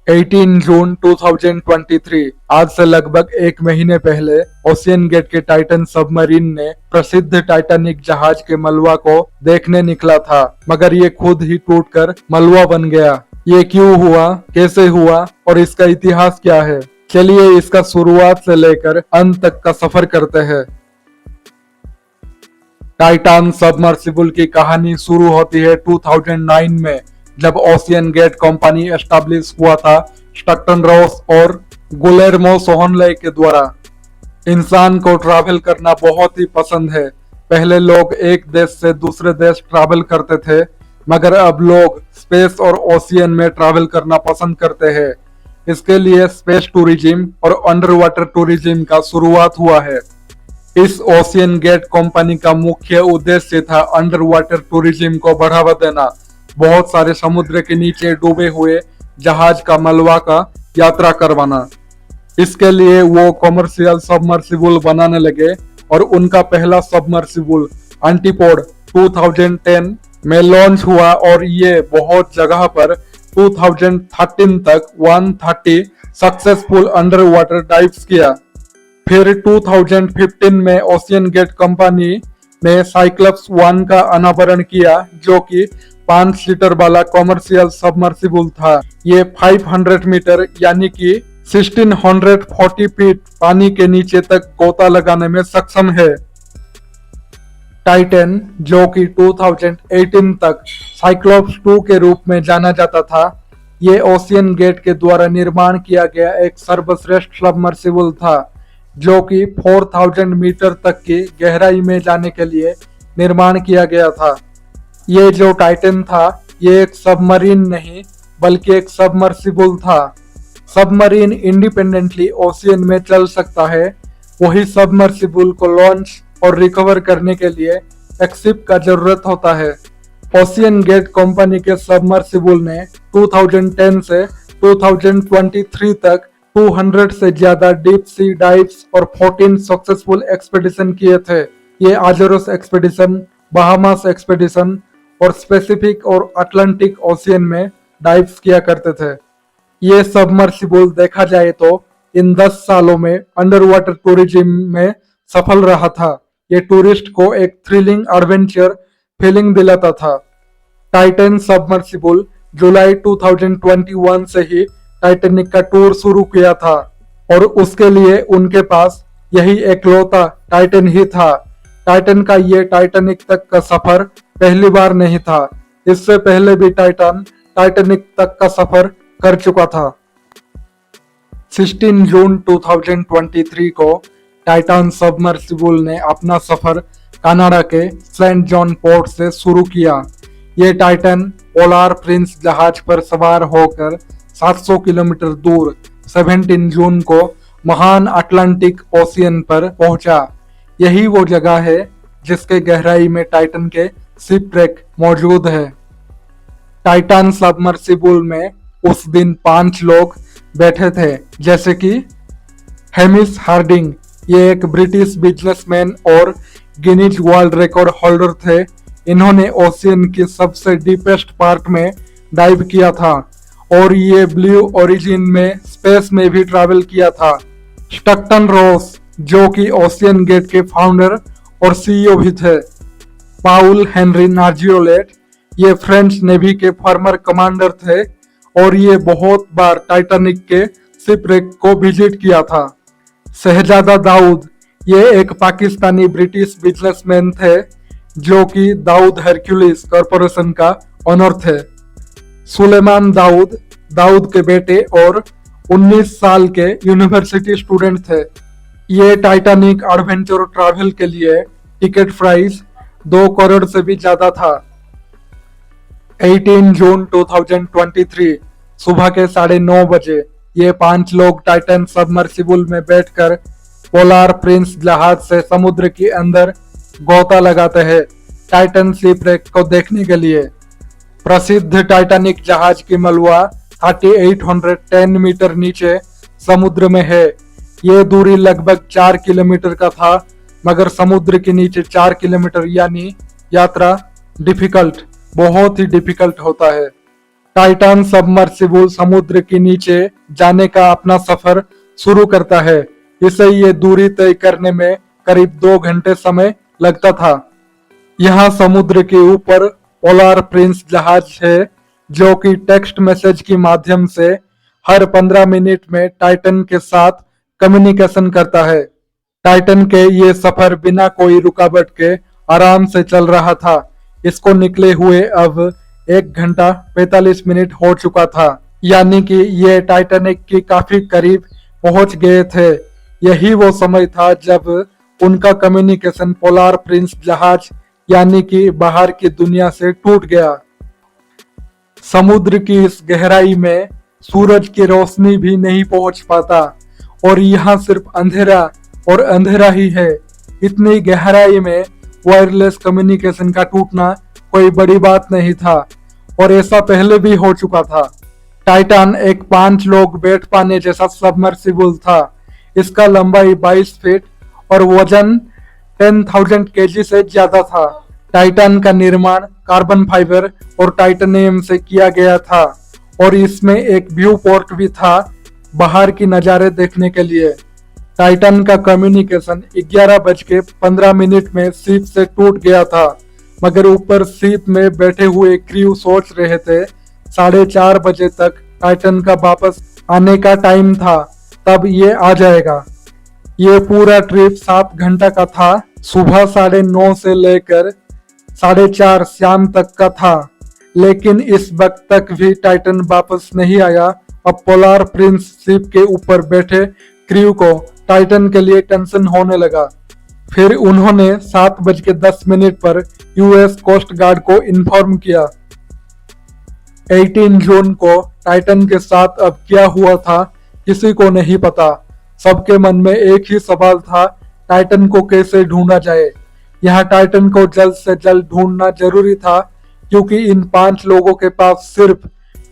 18 जून 2023 आज से लगभग एक महीने पहले ओशियन गेट के टाइटन सबमरीन ने प्रसिद्ध टाइटैनिक जहाज के मलबा को देखने निकला था, मगर ये खुद ही टूटकर मलबा बन गया। ये क्यों हुआ, कैसे हुआ और इसका इतिहास क्या है? चलिए इसका शुरुआत से लेकर अंत तक का सफर करते हैं। टाइटन सबमर्सिबल की कहानी शुरू होती है 2009 में, जब ओशियन गेट कंपनी एस्टैब्लिश हुआ था स्टक्टन रॉस और गुलेर्मो सोहनले के द्वारा। इंसान को ट्रैवल करना बहुत ही पसंद है। पहले लोग एक देश से दूसरे देश ट्रैवल करते थे, मगर अब लोग स्पेस और ओशियन में ट्रैवल करना पसंद करते हैं। इसके लिए स्पेस टूरिज्म और अंडर वाटर टूरिज्म का शुरुआत हुआ है। इस ओशियन गेट कंपनी का मुख्य उद्देश्य था अंडर वाटर टूरिज्म को बढ़ावा देना। बहुत सारे समुद्र के नीचे डूबे हुए जहाज का मलबा का यात्रा करवाना। इसके लिए वो कमर्शियल सबमर्सिबल बनाने लगे और उनका पहला सबमर्सिबल एंटीपोड 2010 में लॉन्च हुआ और ये बहुत जगह पर 2013 तक 130 सक्सेसफुल अंडर वाटर डाइव्स किया। फिर 2015 में ओशियन गेट कंपनी ने साइक्लोप्स 1 का अनावरण किया, जो कि 5 सीटर वाला कॉमर्शियल सबमर्सिबल था। ये 500 मीटर यानी कि 1640 फीट पानी के नीचे तक गोता लगाने में सक्षम है। टाइटन, जो कि 2018 तक साइक्लोप्स 2 के रूप में जाना जाता था, ये ओशियन गेट के द्वारा निर्माण किया गया एक सर्वश्रेष्ठ सबमर्सिबल था, जो कि 4000 मीटर तक की गहराई में जाने के लिए निर्माण किया गया था। ये जो टाइटन था, ये एक सबमरीन नहीं बल्कि एक सबमर्सिबल था। सबमरीन इंडिपेंडेंटली ओशियन में चल सकता है, वही सबमर्सिबल को लॉन्च और रिकवर करने के लिए एक शिप का जरूरत होता है। ओशियन गेट कंपनी के सबमर्सिबल ने 2010 से 2023 तक 200 से ज्यादा डीप सी डाइव्स और 14 सक्सेसफुल एक्सपेडिशन किए थे। ये आजोरस एक्सपेडिशन, बहामास एक्सपेडिशन और स्पेसिफिक और अटलांटिक ओशियन में डाइव्स किया करते थे। ये सबमर्सिबल देखा जाए तो इन 10 सालों में अंडर वाटर टूरिज्म में सफल रहा था। ये टूरिस्ट को एक थ्रिलिंग एडवेंचर फीलिंग दिलाता था। टाइटन सबमर्सिबल जुलाई 2021 से ही टाइटैनिक का टूर शुरू किया था और उसके लिए उनके पास यही एकलौता टाइटन ही था। टाइटन का ये टाइटैनिक तक का सफर पहली बार नहीं था। इससे पहले भी टाइटन टाइटैनिक तक का सफर कर चुका था। 16 जून 2023 को टाइटन सबमर्सिबल ने अपना सफर कनाडा के सेंट जॉन पोर्ट से शुरू किया। ये टाइटन पोलार प्रिंस जहाज पर सवार होकर 700 किलोमीटर दूर 17 जून को महान अटलांटिक ओशियन पर पहुंचा। यही वो जगह है जिसके गहराई में टाइटन के शिपरेक मौजूद है। टाइटन सबमर्सिबल में उस दिन 5 लोग बैठे थे, जैसे कि हेमिस हार्डिंग, ये एक ब्रिटिश बिजनेसमैन और गिनीज वर्ल्ड रिकॉर्ड होल्डर थे। इन्होंने ओशियन की सबसे डीपेस्ट पार्ट में डाइव किया था और ये ब्लू ओरिजिन में स्पेस में भी ट्रैवल किया था। स्टक्टन रॉस, जो कि ओशियन गेट के फाउंडर और सीईओ भी थे। पाउल हेनरी नार्जियोलेट, ये फ्रेंच नेवी के फॉर्मर कमांडर थे और ये बहुत बार टाइटैनिक के शिपरेक को विजिट किया था। शहजादा दाऊद, ये एक पाकिस्तानी ब्रिटिश बिजनेसमैन थे, जो कि दाऊद हरक्यूलिस कॉरपोरेशन का ओनर थे। सुलेमान दाऊद, दाऊद के बेटे और 19 साल के यूनिवर्सिटी स्टूडेंट थे। ये टाइटैनिक एडवेंचर ट्रैवल के लिए टिकट प्राइस 2 करोड़ से भी ज्यादा था। 18 जून 2023 सुबह के 9:30 बजे ये 5 लोग टाइटन सबमर्सिबल में बैठकर पोलार प्रिंस जहाज से समुद्र के अंदर गोता लगाते हैं टाइटन शिपरेक को देखने के लिए। प्रसिद्ध टाइटैनिक जहाज की मलबा 3810 मीटर नीचे समुद्र में है। ये दूरी लगभग 4 किलोमीटर का था, मगर समुद्र के नीचे 4 किलोमीटर यानी यात्रा बहुत ही डिफिकल्ट होता है। टाइटन सबमर्सिबल समुद्र के नीचे जाने का अपना सफर शुरू करता है। इसे ये दूरी तय करने में करीब 2 घंटे समय लगता था। यहाँ समुद्र के ऊपर पोलार प्रिंस जहाज है जो कि टेक्स्ट मैसेज के माध्यम से हर 15 मिनट में टाइटन के साथ कम्युनिकेशन करता है। टाइटन के ये सफर बिना कोई रुकावट के आराम से चल रहा था। इसको निकले हुए अब 1 घंटा 45 मिनट हो चुका था, यानी कि ये टाइटैनिक के काफी करीब पहुंच गए थे। यही वो समय था जब उनका कम्युनिकेशन पोलार प्रिंस जहाज यानी कि बाहर की दुनिया से टूट गया। समुद्र की इस गहराई में सूरज की रोशनी भी नहीं पहुंच पाता और यहाँ सिर्फ अंधेरा और अंधेरा ही है। इतनी गहराई में वायरलेस कम्युनिकेशन का टूटना कोई बड़ी बात नहीं था और ऐसा पहले भी हो चुका था। टाइटन एक 5 लोग बैठ पाने जैसा सबमर्सिबल था। इसका लंबाई 22 फीट और वजन 10,000 केजी से ज्यादा था। टाइटन का निर्माण कार्बन फाइबर और टाइटेनियम से किया गया था और इसमें एक व्यू पोर्ट भी था बाहर की नज़ारे देखने के लिए। टाइटन का कम्युनिकेशन 11:15 में शिप से टूट गया था, मगर ऊपर शिप में बैठे हुए क्रू सोच रहे थे 4:30 बजे तक टाइटन का वापस आने का टाइम था, तब ये आ जाएगा। ये पूरा ट्रिप 7 घंटा का था। सुबह 9:30 से लेकर 4:30 शाम तक का था, लेकिन इस वक्त तक भी टाइटन वापस नहीं आया। अब पोलार प्रिंस शिप के ऊपर बैठे क्रू को टाइटन के लिए टेंशन होने लगा। फिर उन्होंने 7:10 पर यूएस कोस्ट गार्ड को इन्फॉर्म किया। 18 जून को टाइटन के साथ अब क्या हुआ था किसी को नहीं पता। सबके मन में एक ही सवाल था, टाइटन को कैसे ढूंढा जाए। यहाँ टाइटन को जल्द से जल्द ढूंढना जरूरी था क्योंकि इन 5 लोगों के पास सिर्फ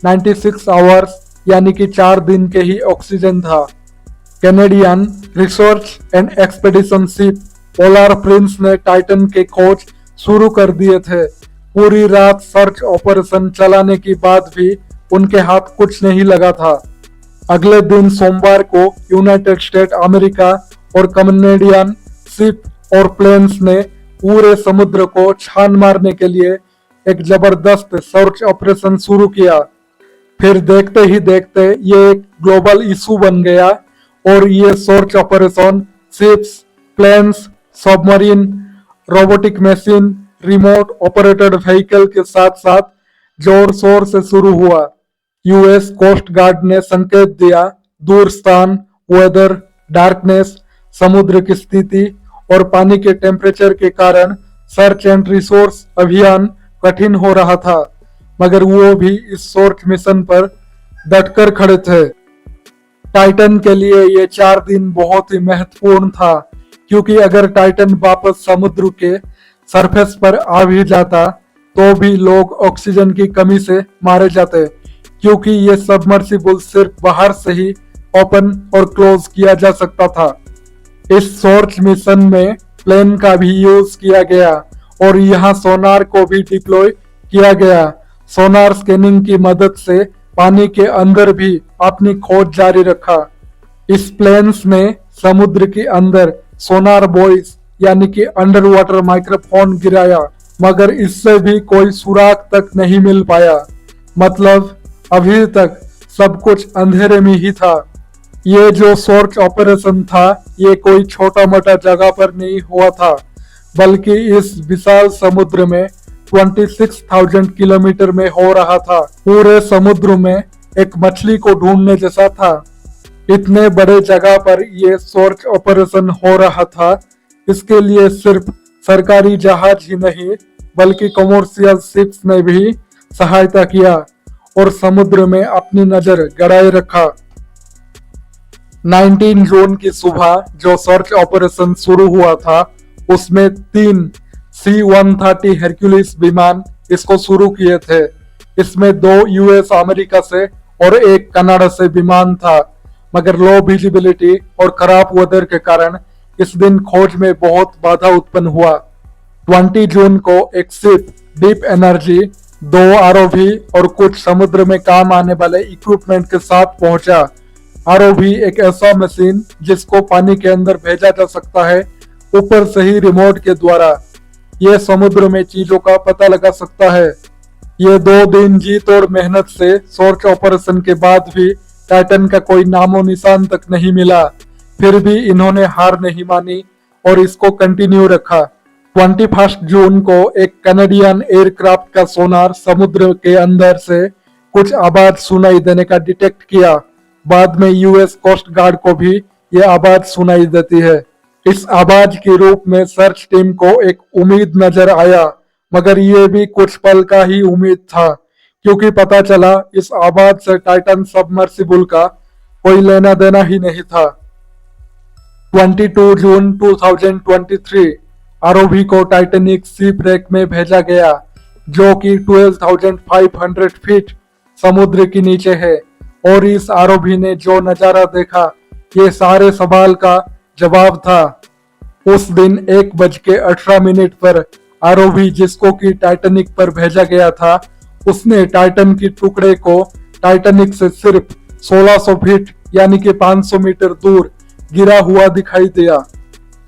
96 आवर्स यानी कि 4 दिन के ही ऑक्सीजन था। Canadian research and expedition ship polar Prince ने टाइटन के खोज शुरू कर दिए थे। पूरी रात सर्च ऑपरेशन चलाने के बाद भी उनके हाथ कुछ नहीं लगा था। अगले दिन सोमवार को यूनाइटेड स्टेट अमेरिका और कैनेडियन शिप और प्लेन्स ने पूरे समुद्र को छान मारने के लिए एक जबरदस्त सर्च ऑपरेशन शुरू किया। फिर देखते ही देखते ये एक ग्लोबल इशू बन गया और ये search operation ships, planes, submarine, robotic machine, remote operated vehicle के साथ साथ जोर शोर से शुरू हुआ। यूएस कोस्ट गार्ड ने संकेत दिया, दूर स्थान, वेदर, डार्कनेस, समुद्र की स्थिति और पानी के टेम्परेचर के कारण सर्च एंड रिसोर्स अभियान कठिन हो रहा था, मगर वो भी इस सर्च मिशन पर डटकर खड़े थे। टाइटन के लिए ये 4 दिन बहुत ही महत्वपूर्ण था क्योंकि अगर टाइटन वापस समुद्र के सरफेस पर आ भी जाता तो भी लोग ऑक्सीजन की कमी से मारे जाते क्योंकि ये सबमर्सिबल सिर्फ बाहर से ही ओपन और क्लोज किया जा सकता था। इस सर्च मिशन में प्लेन का भी यूज किया गया और यहाँ सोनार को भी डिप्लॉय किया गया। सोनार स्कैनिंग की मदद से पानी के अंदर भी अपनी खोज जारी रखा। इस प्लेन्स ने समुद्र के अंदर सोनार बॉयज यानी कि अंडर वाटर माइक्रोफोन गिराया, मगर इससे भी कोई सुराग तक नहीं मिल पाया। मतलब अभी तक सब कुछ अंधेरे में ही था। ये जो सर्च ऑपरेशन था ये कोई छोटा मोटा जगह पर नहीं हुआ था, बल्कि इस विशाल समुद्र में 26,000 किलोमीटर में हो रहा था। पूरे समुद्र में एक मछली को ढूंढने जैसा था। इतने बड़े जगह पर ये सर्च ऑपरेशन हो रहा था, इसके लिए सिर्फ सरकारी जहाज ही नहीं बल्कि कमर्शियल शिप्स ने भी सहायता किया और समुद्र में अपनी नजर गड़ाए रखा। 19 जून की सुबह जो सर्च ऑपरेशन शुरू हुआ था उसमें 3 C-130 हेरक्यूलिस विमान इसको शुरू किए थे। इसमें 2 यूएस अमेरिका से और 1 कनाडा से विमान था, मगर लो विजिबिलिटी और खराब वेदर के कारण इस दिन खोज में बहुत बाधा उत्पन्न हुआ। 20 जून को एक शिप डीप एनर्जी दो आरओवी और कुछ समुद्र में काम आने वाले इक्विपमेंट के साथ पहुंचा। आरओवी एक ऐसा मशीन जिसको पानी के अंदर भेजा जा सकता है ऊपर से ही रिमोट के द्वारा। ये समुद्र में चीजों का पता लगा सकता है। ये 2 दिन जी तोड़ मेहनत से सर्च ऑपरेशन के बाद भी टाइटन का कोई नामो निशान तक नहीं मिला। फिर भी इन्होंने हार नहीं मानी और इसको कंटिन्यू रखा। 21 जून को एक कनाडियन एयरक्राफ्ट का सोनार समुद्र के अंदर से कुछ आवाज सुनाई देने का डिटेक्ट किया। बाद में यूएस कोस्ट गार्ड को भी ये आवाज सुनाई देती है। इस आवाज के रूप में सर्च टीम को एक उम्मीद नजर आया, मगर ये भी कुछ पल का ही उम्मीद था, क्योंकि पता चला इस आवाज से टाइटन सबमर्सिबल का कोई लेना देना ही नहीं था। 22 जून 2023 आरओवी को टाइटैनिक शिप रेक में भेजा गया, जो कि 12,500 फीट समुद्र के नीचे है। और इस आरओवी ने जो नजारा देखा, ये सारे सवाल का जवाब था। उस दिन 1:18 पर आरओवी जिसको कि टाइटैनिक पर भेजा गया था, उसने टाइटन के टुकड़े को टाइटैनिक से सिर्फ 1600 फीट यानी कि 500 मीटर दूर गिरा हुआ दिखाई दिया।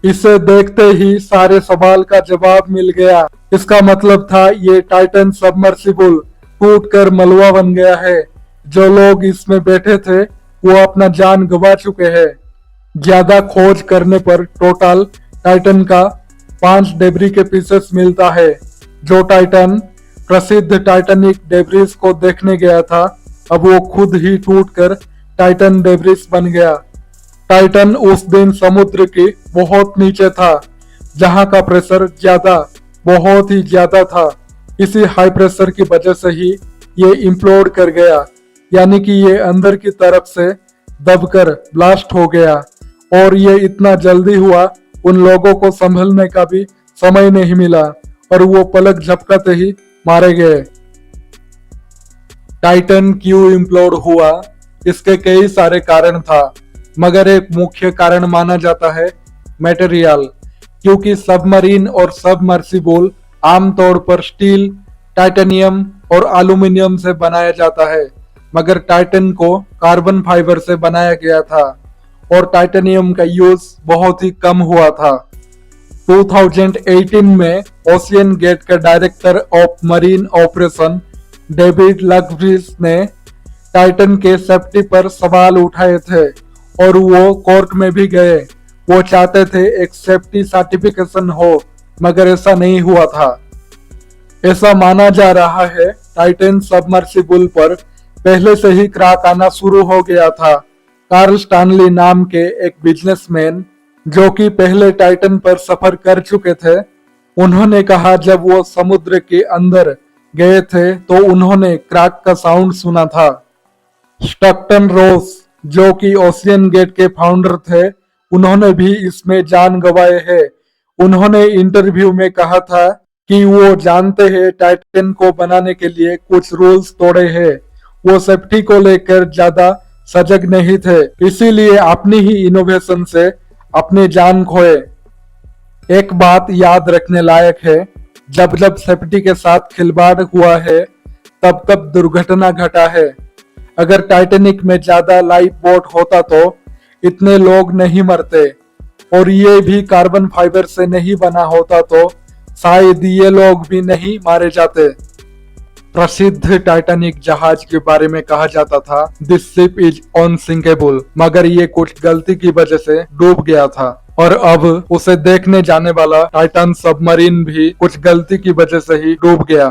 इसे देखते ही सारे सवाल का जवाब मिल गया। इसका मतलब था ये टाइटन सबमर्सिबल टूटकर मलबा बन गया है। जो लोग इसमें बैठे थे वो अपना जान गंवा चुके हैं। ज्यादा खोज करने पर टोटल टाइटन का 5 डेब्री के पीसेस मिलता है। जो टाइटन प्रसिद्ध टाइटैनिक डेब्रिस को देखने गया था, अब वो खुद ही टूटकर टाइटन डेब्रिस बन गया। टाइटन उस दिन समुद्र के बहुत नीचे था, जहां का प्रेशर बहुत ही ज्यादा था। इसी हाई प्रेशर की वजह से ही ये इम्प्लोड कर गया, यानी कि ये अंदर की तरफ से दबकर ब्लास्ट हो गया। और ये इतना जल्दी हुआ, उन लोगों को संभलने का भी समय नहीं मिला और वो पलक झपकते ही मारे गए। टाइटन क्यों इम्प्लोड हुआ, इसके कई सारे कारण था, मगर एक मुख्य कारण माना जाता है मटेरियल, क्योंकि सबमरीन और सबमर्सिबल आमतौर पर स्टील, टाइटेनियम और एल्यूमिनियम से बनाया जाता है, मगर टाइटन को कार्बन फाइबर से बनाया गया था और टाइटेनियम का यूज बहुत ही कम हुआ था। 2018 में ओशियन गेट के director of marine operation David Lochridge ने टाइटन के सेफ्टी पर सवाल उठाए थे और वो कोर्ट में भी गए। वो चाहते थे एक सेफ्टी सर्टिफिकेशन हो, मगर ऐसा नहीं हुआ था। ऐसा माना जा रहा है टाइटन सबमर्सिबल पर पहले से ही क्रैक आना शुरू हो गया था। कार्ल स्टैनली नाम के एक बिजनेसमैन, जो कि पहले टाइटन पर सफर कर चुके थे, उन्होंने कहा जब वो समुद्र के अंदर गए थे तो उन्होंने क्रैक का साउंड सुना था। स्टकटन रोस, जो कि ओशियन गेट के फाउंडर थे, उन्होंने भी इसमें जान गंवाए हैं। उन्होंने इंटरव्यू में कहा था कि वो जानते हैं टाइटन को बनाने के लिए कुछ रूल्स तोड़े हैं। वो सेफ्टी को लेकर ज्यादा सजग नहीं थे, इसीलिए अपनी ही इनोवेशन से अपनी जान खोए। एक बात याद रखने लायक है, जब जब सेफ्टी के साथ खिलवाड़ हुआ है तब तब दुर्घटना घटा है। अगर टाइटैनिक में ज्यादा लाइफ बोट होता तो इतने लोग नहीं मरते, और ये भी कार्बन फाइबर से नहीं बना होता तो शायद ये लोग भी नहीं मारे जाते। प्रसिद्ध टाइटैनिक जहाज के बारे में कहा जाता था दिस शिप इज अनसिंकेबल, मगर ये कुछ गलती की वजह से डूब गया था। और अब उसे देखने जाने वाला टाइटन सबमरीन भी कुछ गलती की वजह से ही डूब गया।